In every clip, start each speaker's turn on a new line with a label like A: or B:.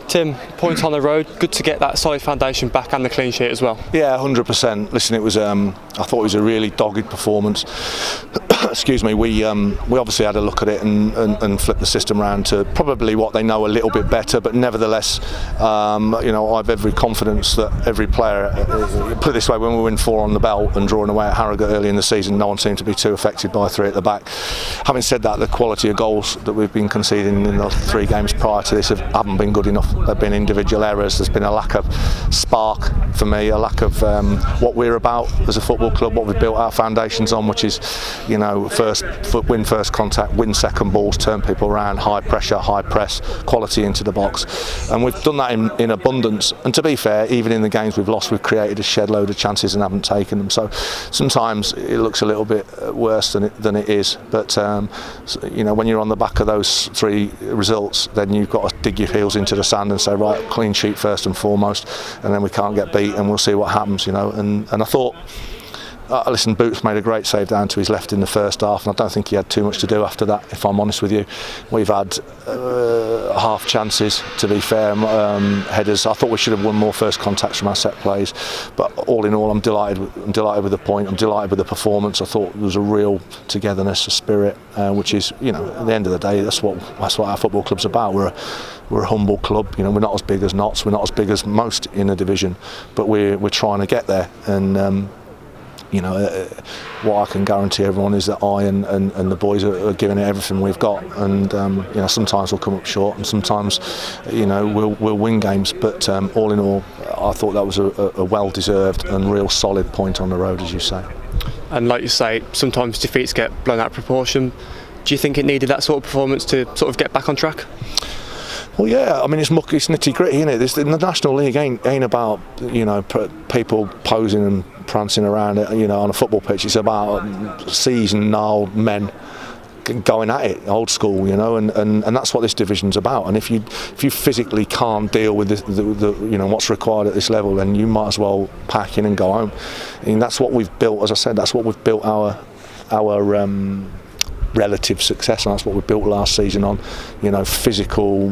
A: Tim, points on the road, good to get that solid foundation back and the clean sheet as well.
B: Yeah, 100%. Listen, it was. I thought it was a really dogged performance. Excuse me. We obviously had a look at it and flipped the system around to probably what they know a little bit better. But nevertheless, I have every confidence that every player. Put it this way: when we win 4 on the belt and drawing away at Harrogate early in the season, no one seemed to be too affected by 3 at the back. Having said that, the quality of goals that we've been conceding in the 3 games prior to this haven't been good enough. There have been individual errors. There's been a lack of spark for me, a lack of what we're about as a football club, what we've built our foundations on, which is, win first contact, win second balls, turn people around, high pressure, high press, quality into the box. And we've done that in abundance. And to be fair, even in the games we've lost, we've created a shed load of chances and haven't taken them. So sometimes it looks a little bit worse than it is. But when you're on the back of those 3 results, then you've got to dig your heels into the sand and say, right, clean sheet first and foremost, and then we can't get beat and we'll see what happens, and I thought listen, Boots made a great save down to his left in the first half, and I don't think he had too much to do after that, if I'm honest with you. We've had half chances, to be fair, headers. I thought we should have won more first contacts from our set plays, but all in all, I'm delighted with the point. I'm delighted with the performance. I thought there was a real togetherness, a spirit, which is, at the end of the day, that's what our football club's about. We're a humble club. We're not as big as Notts. We're not as big as most in the division, but we're trying to get there. And what I can guarantee everyone is that I and the boys are giving it everything we've got. And sometimes we'll come up short, and sometimes we'll win games. But all in all, I thought that was a well-deserved and real solid point on the road, as you say.
A: And like you say, sometimes defeats get blown out of proportion. Do you think it needed that sort of performance to sort of get back on track?
B: Well, yeah. I mean, it's nitty gritty, isn't it? The National League ain't about people posing and prancing around on a football pitch. It's about seasoned, gnarled men going at it, old school, and that's what this division's about. And if you physically can't deal with the what's required at this level, then you might as well pack in and go home. And that's what we've built. As I said, that's what we've built our relative success, and that's what we built last season on, physical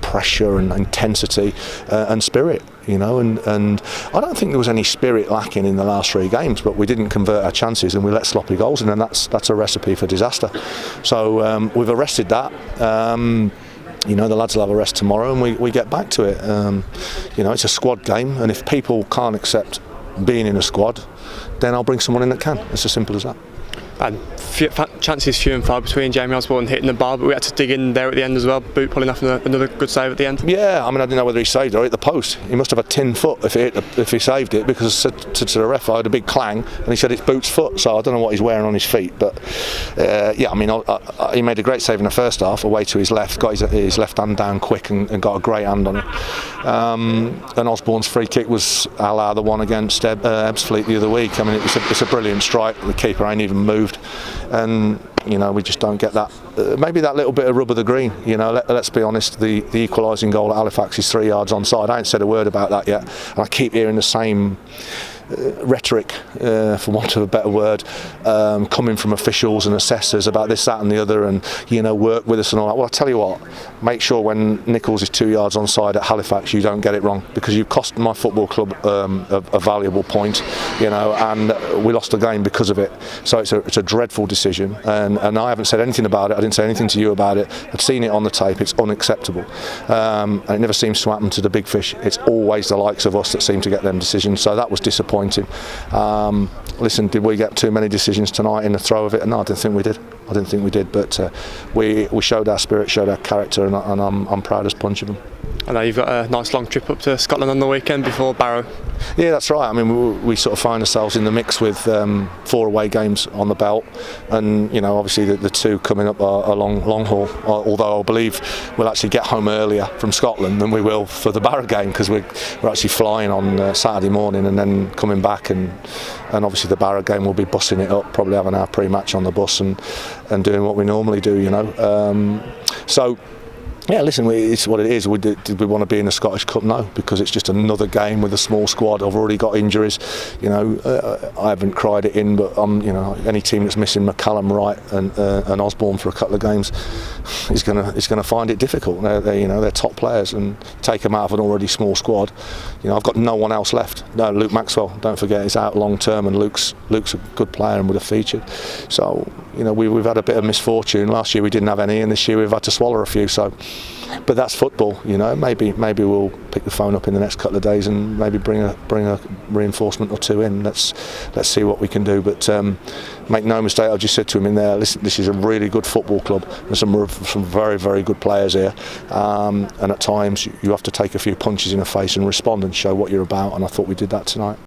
B: pressure and intensity and spirit, and I don't think there was any spirit lacking in the last 3 games, but we didn't convert our chances and we let sloppy goals in, and that's a recipe for disaster. So we've arrested that. The lads will have a rest tomorrow and we get back to it. It's a squad game, and if people can't accept being in a squad, then I'll bring someone in that can. It's as simple as that.
A: And chances few and far between Jamie Osborne hitting the bar, but we had to dig in there at the end as well. Boot pulling off another good save at the end. Yeah, I mean, I didn't know whether he saved it or hit the post. He must have had 10 foot if he saved it, because I said to the ref, I had a big clang and he said it's Boot's foot, so I don't know what he's wearing on his feet. But he made a great save in the first half, away to his left, got his left hand down quick and got a great hand on it. And Osborne's free kick was a la the one against Ebbsfleet the other week. I mean, it's a brilliant strike. The keeper ain't even moved. And we just don't get that. Maybe that little bit of rub of the green. Let's be honest. The equalising goal at Halifax is 3 yards onside. I ain't said a word about that yet, and I keep hearing the same rhetoric, for want of a better word, coming from officials and assessors about this, that and the other, and work with us and all that. Well, I tell you what, make sure when Nichols is 2 yards onside at Halifax you don't get it wrong, because you've cost my football club a valuable point, and we lost the game because of it. So it's a dreadful decision, and I haven't said anything about it. I didn't say anything to you about it. I've seen it on the tape. It's unacceptable, and it never seems to happen to the big fish. It's always the likes of us that seem to get them decisions, so that was disappointing. Listen, did we get too many decisions tonight in the throw of it? No, I didn't think we did. But we showed our spirit, showed our character, and I'm proud as punch of them. I know you've got a nice long trip up to Scotland on the weekend before Barrow.
B: Yeah, that's right. I mean, we sort of find ourselves in the mix with 4 away games on the belt, and obviously the 2 coming up are long haul. Although I believe we'll actually get home earlier from Scotland than we will for the Barrow game, because we're actually flying on Saturday morning and then coming back, and obviously the Barrow game will be bussing it up, probably having our pre-match on the bus and doing what we normally do. So
A: Yeah, listen, it's what it is. Did we want to be in the Scottish Cup? No, because it's just another game with a small squad. I've already got injuries. I haven't cried it in, but any team that's missing McCallum, Wright, and Osborne for a couple of games is going to find it difficult. They're top players, and take them out of an already small squad. I've got no one else left. No, Luke Maxwell, don't forget, is out long term, and Luke's a good player and would have featured. So we've had a bit of misfortune. Last year we didn't have any, and this year we've had to swallow a few. So. But that's football, Maybe we'll pick the phone up in the next couple of days and maybe bring a reinforcement or two in. Let's see what we can do. But make no mistake, I just said to him in there, listen, this is a really good football club. There's some very, very good players here, and at times you have to take a few punches in the face and respond and show what you're about. And I thought we did that tonight.